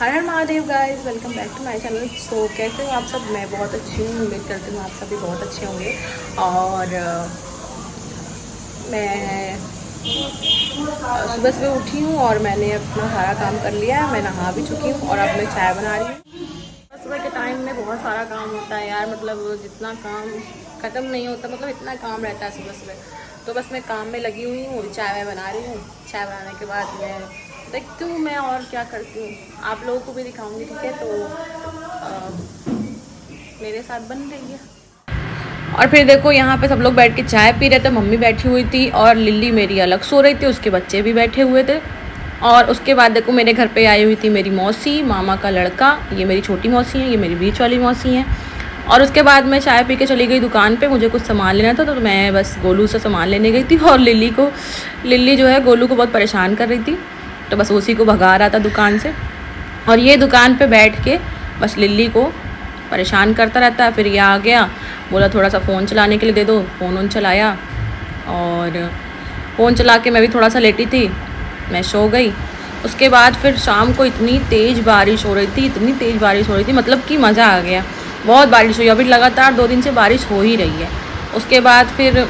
Her Har Mahadev guys, welcome back to my channel. So कैसे हो आप सब? मैं बहुत अच्छी हूँ, उम्मीद करती हूँ आप सभी बहुत अच्छे होंगे। और मैं सुबह सुबह उठी हूँ और मैंने अपना सारा काम कर लिया है। मैं नहा भी चुकी हूँ और अब मैं चाय बना रही हूँ। सुबह के टाइम में बहुत सारा काम होता है यार, मतलब जितना काम ख़त्म नहीं होता, मतलब इतना काम रहता है सुबह सुबह। तो बस मैं काम में लगी हुई हूँ, चाय वाय बना रही हूँ। चाय बनाने के बाद मैं देखती हूँ मैं और क्या करती हूँ, आप लोगों को भी दिखाऊंगी, ठीक है? तो मेरे साथ बन रही है। और फिर देखो यहाँ पे सब लोग बैठ के चाय पी रहे थे। मम्मी बैठी हुई थी और लिल्ली मेरी अलग सो रही थी, उसके बच्चे भी बैठे हुए थे। और उसके बाद देखो मेरे घर पे आई हुई थी मेरी मौसी, मामा का लड़का, ये मेरी छोटी मौसी है, ये मेरी बीच वाली मौसी है। और उसके बाद मैं चाय पी के चली गई दुकान पे, मुझे कुछ सामान लेना था, तो मैं बस गोलू से सामान लेने गई थी। और लिल्ली जो है गोलू को बहुत परेशान कर रही थी, तो बस उसी को भगा रहा था दुकान से। और ये दुकान पे बैठ के बस लिल्ली को परेशान करता रहता है। फिर ये आ गया, बोला थोड़ा सा फ़ोन चलाने के लिए दे दो। फ़ोन चलाया और फ़ोन चला के मैं भी थोड़ा सा लेटी थी, मैं सो गई। उसके बाद फिर शाम को इतनी तेज़ बारिश हो रही थी, इतनी तेज़ बारिश हो रही थी, मतलब कि मज़ा आ गया। बहुत बारिश हुई, अभी लगातार 2 दिन से बारिश हो ही रही है। उसके बाद फिर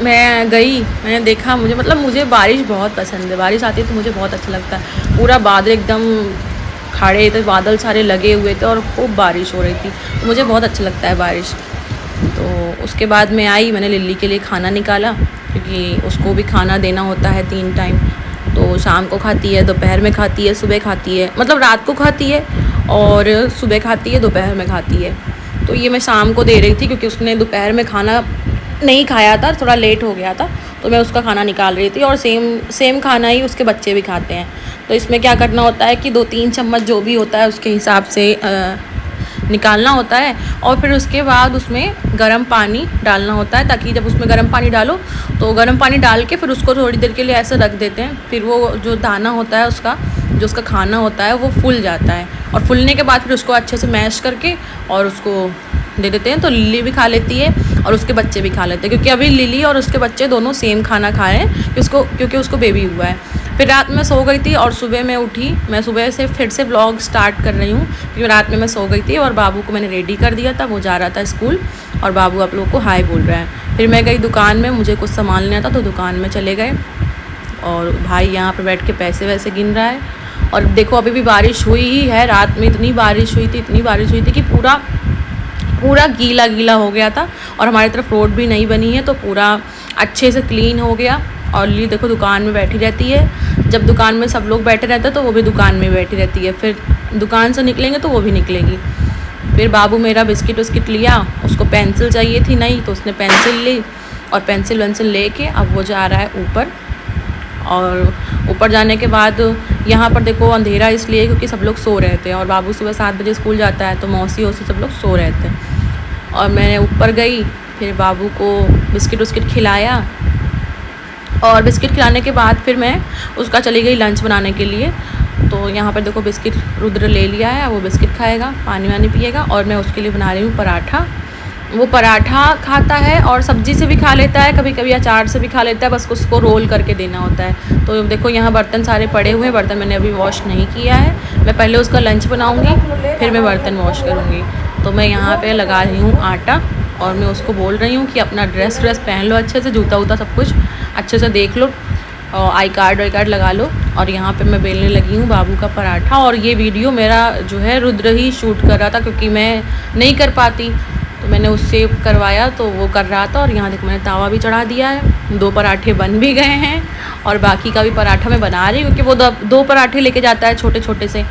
मैं गई, मैंने देखा, मुझे बारिश बहुत पसंद है। बारिश आती है तो मुझे बहुत अच्छा लगता है। पूरा बादल एकदम खड़े थे, बादल सारे लगे हुए थे और खूब बारिश हो रही थी, तो मुझे बहुत अच्छा लगता है बारिश। तो उसके बाद मैं आई, मैंने लिल्ली के लिए खाना निकाला, क्योंकि उसको भी खाना देना होता है 3 टाइम। तो शाम को खाती है, दोपहर में खाती है, सुबह खाती है, मतलब रात को खाती है और सुबह खाती है, दोपहर में खाती है। तो ये मैं शाम को दे रही थी, क्योंकि उसने दोपहर में खाना नहीं खाया था, थोड़ा लेट हो गया था, तो मैं उसका खाना निकाल रही थी। और सेम खाना ही उसके बच्चे भी खाते हैं। तो इसमें क्या करना होता है कि 2-3 चम्मच जो भी होता है उसके हिसाब से निकालना होता है। और फिर उसके बाद उसमें गर्म पानी डालना होता है, ताकि जब उसमें गर्म पानी डालो तो गर्म पानी डाल के फिर उसको थोड़ी देर के लिए ऐसे रख देते हैं। फिर वो जो दाना होता है उसका, जो उसका खाना होता है, वो फूल जाता है। और फूलने के बाद फिर उसको अच्छे से मैश करके और उसको दे देते हैं। तो लिल्ली भी खा लेती है और उसके बच्चे भी खा लेते हैं, क्योंकि अभी लिल्ली और उसके बच्चे दोनों सेम खाना खाए हैं, क्योंकि उसको बेबी हुआ है। फिर रात में सो गई थी और सुबह मैं उठी, मैं सुबह से फिर से व्लॉग स्टार्ट कर रही हूँ, क्योंकि रात में मैं सो गई थी। और बाबू को मैंने रेडी कर दिया था, वो जा रहा था स्कूल, और बाबू आप लोगों को हाय बोल रहा है। फिर मैं गई दुकान में, मुझे कुछ सामान लेना था, तो दुकान में चले गए। और भाई यहाँ पर बैठ के पैसे वैसे गिन रहा है। और देखो अभी भी बारिश हुई ही है, रात में इतनी बारिश हुई थी कि पूरा गीला गीला हो गया था। और हमारी तरफ रोड भी नहीं बनी है, तो पूरा अच्छे से क्लीन हो गया। और लिल्ली देखो दुकान में बैठी रहती है, जब दुकान में सब लोग बैठे रहते हैं तो वो भी दुकान में बैठी रहती है। फिर दुकान से निकलेंगे तो वो भी निकलेगी। फिर बाबू मेरा बिस्किट विस्किट लिया, उसको पेंसिल चाहिए थी नहीं, तो उसने पेंसिल ली, और पेंसिल वेंसिल ले के अब वो जा रहा है ऊपर। और ऊपर जाने के बाद यहाँ पर देखो अंधेरा इसलिए क्योंकि सब लोग सो रहे थे, और बाबू सुबह 7 बजे स्कूल जाता है, तो मौसी वौसी सब लोग सो रहे थे। और मैंने ऊपर गई, फिर बाबू को बिस्किट उस्किट खिलाया, और बिस्किट खिलाने के बाद फिर मैं उसका चली गई लंच बनाने के लिए। तो यहाँ पर देखो बिस्किट रुद्र ले लिया है, वो बिस्किट खाएगा, पानी वानी पिएगा। और मैं उसके लिए बना रही हूँ पराठा। वो पराठा खाता है और सब्जी से भी खा लेता है, कभी कभी अचार से भी खा लेता है, बस उसको रोल करके देना होता है। तो देखो यहाँ बर्तन सारे पड़े हुए हैं, बर्तन मैंने अभी वॉश नहीं किया है। मैं पहले उसका लंच बनाऊँगी, फिर मैं बर्तन वॉश करूँगी। तो मैं यहाँ पे लगा रही हूँ आटा, और मैं उसको बोल रही हूँ कि अपना ड्रेस पहन लो अच्छे से, जूता वूता सब कुछ अच्छे से देख लो, और आई कार्ड लगा लो। और यहाँ पे मैं बेलने लगी हूँ बाबू का पराठा। और ये वीडियो मेरा जो है रुद्र ही शूट कर रहा था, क्योंकि मैं नहीं कर पाती, तो मैंने उससे करवाया, तो वो कर रहा था। और यहाँ देखो मैंने तावा भी चढ़ा दिया है, 2 पराठे बन भी गए हैं, और बाकी का भी पराठा मैं बना रही हूँ, क्योंकि वो 2 पराठे लेके जाता है छोटे छोटे से।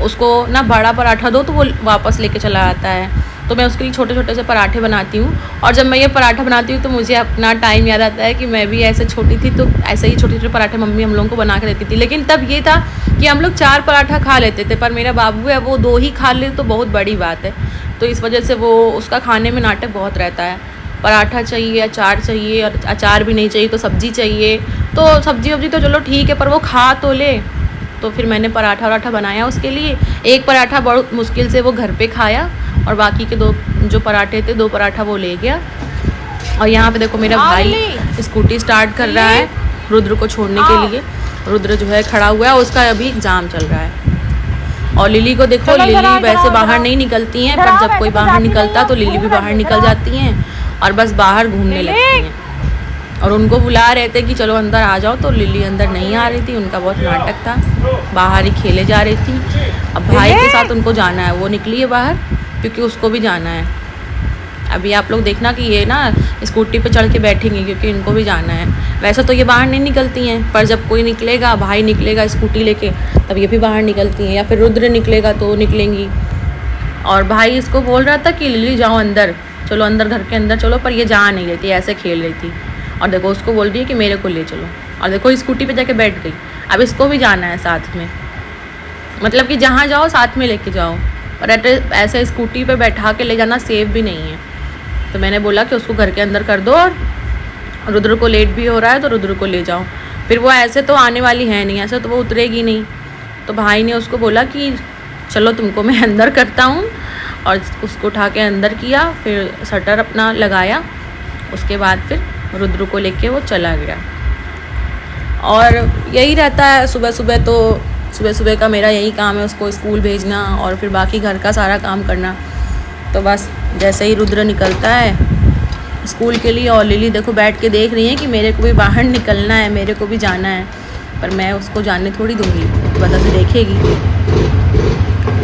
उसको ना बड़ा पराठा दो तो वो वापस लेके चला आता है, तो मैं उसके लिए छोटे छोटे से पराठे बनाती हूँ। और जब मैं ये पराठा बनाती हूँ तो मुझे अपना टाइम याद आता है कि मैं भी ऐसे छोटी थी, तो ऐसे ही छोटे छोटे पराठे मम्मी हम लोगों को बना के देती थी। लेकिन तब ये था कि हम लोग 4 पराठा खा लेते थे, पर मेरा बाबू है वो 2 ही खा ले तो बहुत बड़ी बात है। तो इस वजह से वो उसका खाने में नाटक बहुत रहता है, पराठा चाहिए, अचार चाहिए, और अचार भी नहीं चाहिए तो सब्ज़ी चाहिए। तो सब्ज़ी वब्जी तो चलो ठीक है, पर वो खा तो ले। तो फिर मैंने पराठा वराठा बनाया उसके लिए। एक पराठा बहुत मुश्किल से वो घर पे खाया, और बाकी के 2 जो पराठे थे, 2 पराठा वो ले गया। और यहाँ पे देखो मेरा भाई स्कूटी स्टार्ट कर रहा है रुद्र को छोड़ने के लिए। रुद्र जो है खड़ा हुआ है, उसका अभी एग्ज़ाम चल रहा है। और लिली को देखो, लिली वैसे बाहर नहीं निकलती हैं, पर जब कोई बाहर निकलता तो लिली भी बाहर निकल जाती हैं और बस बाहर घूमने लगती हैं। और उनको बुला रहे थे कि चलो अंदर आ जाओ, तो लिली अंदर नहीं आ रही थी, उनका बहुत नाटक था, बाहर ही खेले जा रही थी। अब भाई के साथ उनको जाना है, वो निकली है बाहर क्योंकि उसको भी जाना है। अभी आप लोग देखना कि ये ना स्कूटी पे चढ़ के बैठेंगी क्योंकि इनको भी जाना है। वैसे तो ये बाहर नहीं निकलती हैं, पर जब कोई निकलेगा, भाई निकलेगा स्कूटी लेके, तब ये भी बाहर निकलती हैं, या फिर रुद्र निकलेगा तो निकलेंगी। और भाई इसको बोल रहा था कि लिली जाओ अंदर, चलो अंदर, घर के अंदर चलो, पर ये जा नहीं रही थी, ऐसे खेल रही थी। और देखो उसको बोल रही है कि मेरे को ले चलो, और देखो स्कूटी पे जाके बैठ गई। अब इसको भी जाना है साथ में, मतलब कि जहाँ जाओ साथ में लेके जाओ, और ऐसे स्कूटी पे बैठा के ले जाना सेफ भी नहीं है। तो मैंने बोला कि उसको घर के अंदर कर दो, और रुद्र को लेट भी हो रहा है तो रुद्र को ले जाओ। फिर वो ऐसे तो आने वाली है नहीं, ऐसे तो वो उतरेगी नहीं। तो भाई ने उसको बोला कि चलो तुमको मैं अंदर करता हूँ, और उसको उठा के अंदर किया, फिर शटर अपना लगाया, उसके बाद फिर रुद्र को लेके वो चला गया। और यही रहता है सुबह सुबह का मेरा यही काम है, उसको स्कूल भेजना और फिर बाकी घर का सारा काम करना। तो बस जैसे ही रुद्र निकलता है स्कूल के लिए, और लिली देखो बैठ के देख रही है कि मेरे को भी बाहर निकलना है, मेरे को भी जाना है, पर मैं उसको जाने थोड़ी दूँगी, बस ऐसे देखेगी।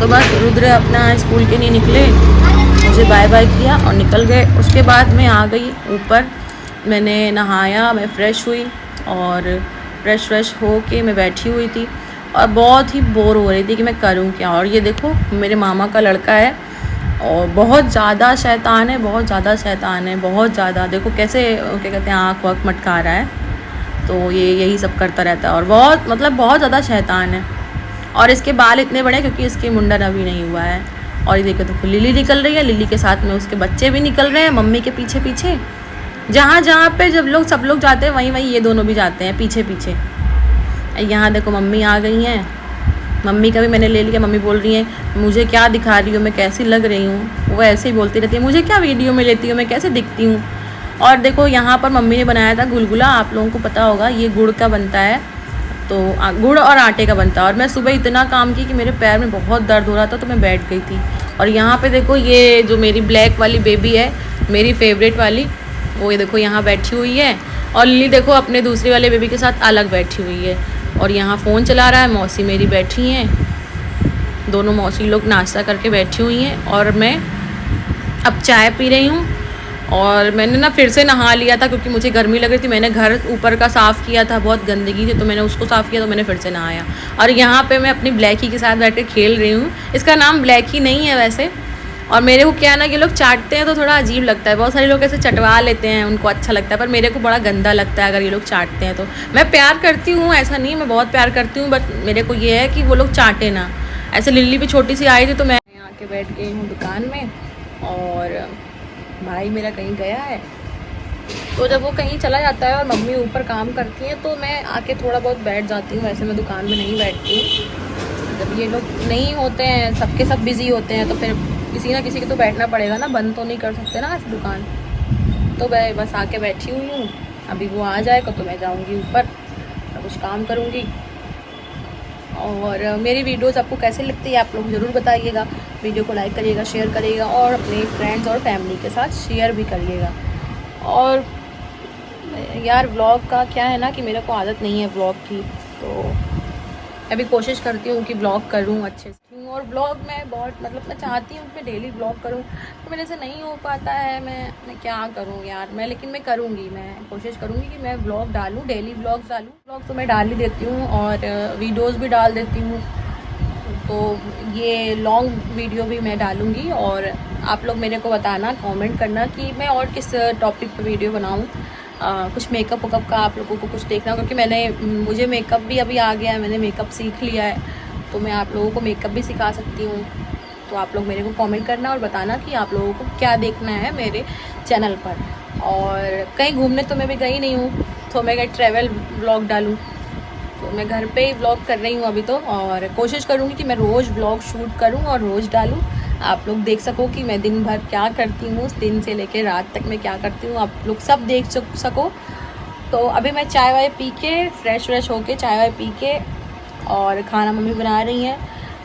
तो बस रुद्र अपना स्कूल के लिए निकले, मुझे बाय बाय किया और निकल गए। उसके बाद मैं आ गई ऊपर, मैंने नहाया, मैं फ़्रेश हुई, और फ्रेश हो के मैं बैठी हुई थी और बहुत ही बोर हो रही थी कि मैं करूं क्या। और ये देखो मेरे मामा का लड़का है, और बहुत ज़्यादा शैतान है, बहुत ज़्यादा। देखो कैसे क्या कहते हैं, आँख वाँख मटका रहा है, तो ये यही सब करता रहता है, और बहुत ज़्यादा शैतान है। और इसके बाल इतने बड़े क्योंकि इसकी मुंडन अभी नहीं हुआ है। और ये देखो लिली निकल रही है, लिली के साथ में उसके बच्चे भी निकल रहे हैं मम्मी के पीछे पीछे। जहाँ पे सब लोग जाते हैं वहीं ये दोनों भी जाते हैं पीछे पीछे। यहाँ देखो मम्मी आ गई हैं, मम्मी का भी मैंने ले लिया। मम्मी बोल रही हैं मुझे क्या दिखा रही हो, मैं कैसी लग रही हूँ। वो ऐसे ही बोलती रहती है, मुझे क्या वीडियो में लेती हो, मैं कैसे दिखती हूँ। और देखो यहाँ पर मम्मी ने बनाया था गुलगुला, आप लोगों को पता होगा ये गुड़ का बनता है, तो गुड़ और आटे का बनता है। और मैं सुबह इतना काम की कि मेरे पैर में बहुत दर्द हो रहा था, तो मैं बैठ गई थी। और यहाँ पे देखो ये जो मेरी ब्लैक वाली बेबी है, मेरी फेवरेट वाली, वो ये देखो यहाँ बैठी हुई है। और लिली देखो अपने दूसरे वाले बेबी के साथ अलग बैठी हुई है, और यहाँ फ़ोन चला रहा है। मौसी मेरी बैठी हैं, दोनों मौसी लोग नाश्ता करके बैठी हुई हैं, और मैं अब चाय पी रही हूँ। और मैंने ना फिर से नहा लिया था क्योंकि मुझे गर्मी लग रही थी। मैंने घर ऊपर का साफ़ किया था, बहुत गंदगी थी, तो मैंने उसको साफ़ किया, तो मैंने फिर से नहाया। और यहाँ पे मैं अपनी ब्लैकी के साथ बैठ कर खेल रही हूँ। इसका नाम ब्लैकी नहीं है वैसे। और मेरे को क्या है ना, ये लोग चाटते हैं तो थोड़ा अजीब लगता है, बहुत सारे लोग ऐसे चटवा लेते हैं, उनको अच्छा लगता है, पर मेरे को बड़ा गंदा लगता है अगर ये लोग चाटते हैं। तो मैं प्यार करती हूँ, ऐसा नहीं, मैं बहुत प्यार करती हूँ, बट मेरे को ये है कि वो लोग चाटे ना। ऐसे लिल्ली भी छोटी सी आई थी, तो मैं आके बैठ गई हूँ दुकान में, और भाई मेरा कहीं गया है, तो जब वो कहीं चला जाता है और मम्मी ऊपर काम करती हैं, तो मैं आके थोड़ा बहुत बैठ जाती हूँ। वैसे मैं दुकान में नहीं बैठती हूँ, जब ये लोग नहीं होते हैं, सबके सब बिज़ी होते हैं, तो फिर किसी ना किसी को तो बैठना पड़ेगा ना, बंद तो नहीं कर सकते ना ऐसी दुकान। तो मैं बस आके बैठी हुई हूँ, अभी वो आ जाएगा तो मैं जाऊँगी ऊपर, कुछ काम करूँगी। और मेरी वीडियोज़ आपको कैसे लगती है आप लोग ज़रूर बताइएगा। वीडियो को लाइक करिएगा, शेयर करिएगा, और अपने फ्रेंड्स और फैमिली के साथ शेयर भी करिएगा। और यार व्लॉग का क्या है ना कि मेरे को आदत नहीं है व्लॉग की, तो अभी कोशिश करती हूँ कि ब्लॉग करूँ अच्छे से। और ब्लॉग मैं बहुत मैं चाहती हूँ कि मैं डेली ब्लॉग करूँ, तो मेरे से नहीं हो पाता है। मैं क्या करूँ यार, लेकिन मैं करूँगी, मैं कोशिश करूँगी कि मैं ब्लॉग डालूँ, डेली ब्लॉग डालूँ। ब्लॉग तो मैं डाल ही देती हूँ, और वीडियोज़ भी डाल देती हूँ, तो ये लॉन्ग वीडियो भी मैं डालूँगी। और आप लोग मेरे को बताना, कमेंट करना कि मैं और किस टॉपिक पर वीडियो बनाऊँ। कुछ मेकअप वेकअप का आप लोगों को कुछ देखना, क्योंकि मुझे मेकअप भी अभी आ गया है, मैंने मेकअप सीख लिया है, तो मैं आप लोगों को मेकअप भी सिखा सकती हूँ। तो आप लोग मेरे को कमेंट करना और बताना कि आप लोगों को क्या देखना है मेरे चैनल पर। और कहीं घूमने तो मैं भी गई नहीं हूँ, तो मैं कहीं ट्रैवल व्लॉग डालूँ, तो मैं घर पे ही व्लॉग कर रही हूँ अभी तो। और कोशिश करूँगी कि मैं रोज़ व्लॉग शूट करूँ और रोज़ डालूँ, आप लोग देख सको कि मैं दिन भर क्या करती हूँ, दिन से लेकर रात तक मैं क्या करती हूँ, आप लोग सब देख सको। तो अभी मैं चाय वाय पी के फ्रेश होके चाय वाय पी के, और खाना मम्मी बना रही हैं,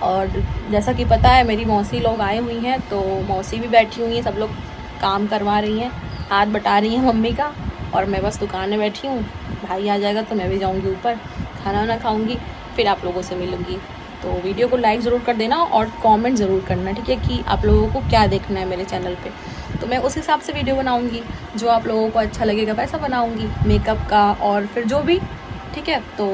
और जैसा कि पता है मेरी मौसी लोग आए हुई हैं, तो मौसी भी बैठी हुई हैं, सब लोग काम करवा रही हैं, हाथ बटा रही हैं मम्मी का, और मैं बस दुकान में बैठी हूँ। भाई आ जाएगा तो मैं भी जाऊँगी ऊपर, खाना वाना खाऊँगी, फिर आप लोगों से मिलूँगी। तो वीडियो को लाइक ज़रूर कर देना और कमेंट ज़रूर करना, ठीक है, कि आप लोगों को क्या देखना है मेरे चैनल पे। तो मैं उस हिसाब से वीडियो बनाऊँगी, जो आप लोगों को अच्छा लगेगा वैसा बनाऊँगी, मेकअप का और फिर जो भी, ठीक है। तो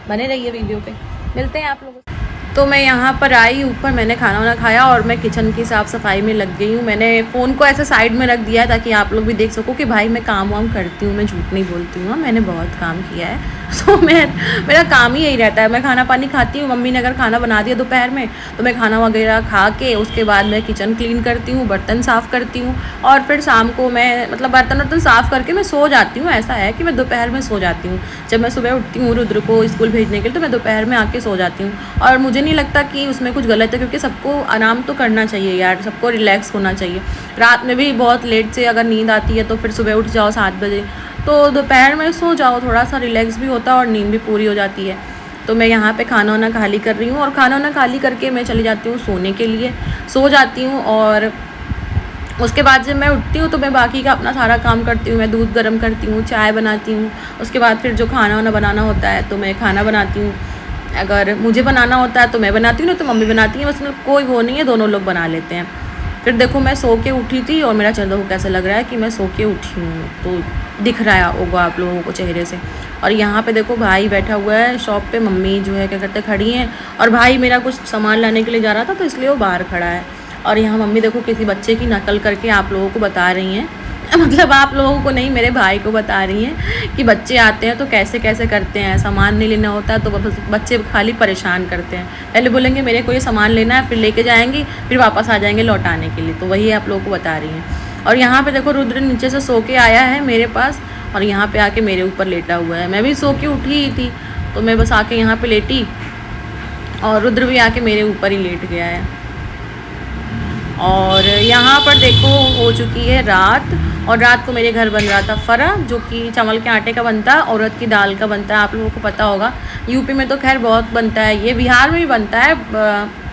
बने रहिए वीडियो पे, मिलते हैं आप लोगों से। तो मैं यहाँ पर आई ऊपर, मैंने खाना वाना खाया और मैं किचन की साफ़ सफाई में लग गई हूँ। मैंने फ़ोन को ऐसे साइड में रख दिया है ताकि आप लोग भी देख सको कि भाई मैं काम वाम करती हूँ, मैं झूठ नहीं बोलती हूँ, मैंने बहुत काम किया है। तो मेरा काम ही यही रहता है, मैं खाना पानी खाती हूँ, मम्मी ने अगर खाना बना दिया दोपहर में तो मैं खाना वगैरह खा के उसके बाद मैं किचन क्लीन करती हूँ, बर्तन साफ़ करती हूँ, और फिर शाम को मैं मतलब बर्तन वर्तन साफ़ करके मैं सो जाती हूँ। ऐसा है कि मैं दोपहर में सो जाती हूँ, जब मैं सुबह उठती हूँ रुद्र को स्कूल भेजने के लिए तो मैं दोपहर में आके सो जाती हूँ। और मुझे नहीं लगता कि उसमें कुछ गलत है, क्योंकि सबको आराम तो करना चाहिए यार, सबको रिलैक्स होना चाहिए। रात में भी बहुत लेट से अगर नींद आती है तो फिर सुबह उठ जाओ 7 बजे, तो दोपहर में सो जाओ, थोड़ा सा रिलैक्स भी होता है और नींद भी पूरी हो जाती है। तो मैं यहाँ पे खाना वाना खाली कर रही हूँ, और खाना वाना खाली करके मैं चली जाती हूँ सोने के लिए, सो जाती हूँ। और उसके बाद जब मैं उठती हूँ तो मैं बाकी का अपना सारा काम करती हूँ, मैं दूध गर्म करती हूँ, चाय बनाती हूँ, उसके बाद फिर जो खाना वाना बनाना होता है तो मैं खाना बनाती हूँ। अगर मुझे बनाना होता है तो मैं बनाती हूँ, ना तो मम्मी बनाती है, बस कोई वो नहीं है, दोनों लोग बना लेते हैं। फिर देखो मैं सो के उठी थी और मेरा चेहरा को कैसा लग रहा है कि मैं सो के उठी हूँ, तो दिख रहा होगा आप लोगों को चेहरे से। और यहाँ पे देखो भाई बैठा हुआ है शॉप पे, मम्मी जो है क्या करते खड़ी हैं, और भाई मेरा कुछ सामान लाने के लिए जा रहा था तो इसलिए वो बाहर खड़ा है। और यहाँ मम्मी देखो किसी बच्चे की नकल करके आप लोगों को बता रही हैं, मतलब आप लोगों को नहीं, मेरे भाई को बता रही हैं कि बच्चे आते हैं तो कैसे कैसे करते हैं, सामान नहीं लेना होता तो बच्चे खाली परेशान करते हैं। पहले बोलेंगे मेरे को ये सामान लेना है, फिर लेके जाएंगी, फिर वापस आ जाएंगे लौटाने के लिए, तो वही आप लोगों को बता रही हैं। और यहाँ पे देखो रुद्र नीचे से सो के आया है मेरे पास, और यहाँ पे आके मेरे ऊपर लेटा हुआ है। मैं भी सो के उठी ही थी तो मैं बस आके यहाँ पे लेटी, और रुद्र भी आके मेरे ऊपर ही लेट गया है। और यहाँ पर देखो हो चुकी है रात, और रात को मेरे घर बन रहा था फरा, जो कि चावल के आटे का बनता है, उड़द की दाल का बनता है, आप लोगों को पता होगा। यूपी में तो खैर बहुत बनता है, ये बिहार में भी बनता है।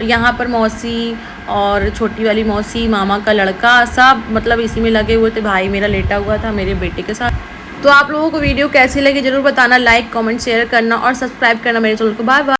यहाँ पर मौसी और छोटी वाली मौसी, मामा का लड़का, सब मतलब इसी में लगे हुए थे। भाई मेरा लेटा हुआ था मेरे बेटे के साथ। तो आप लोगों को वीडियो कैसी लगी ज़रूर बताना, लाइक कमेंट शेयर करना और सब्सक्राइब करना मेरे चैनल को। Bye bye.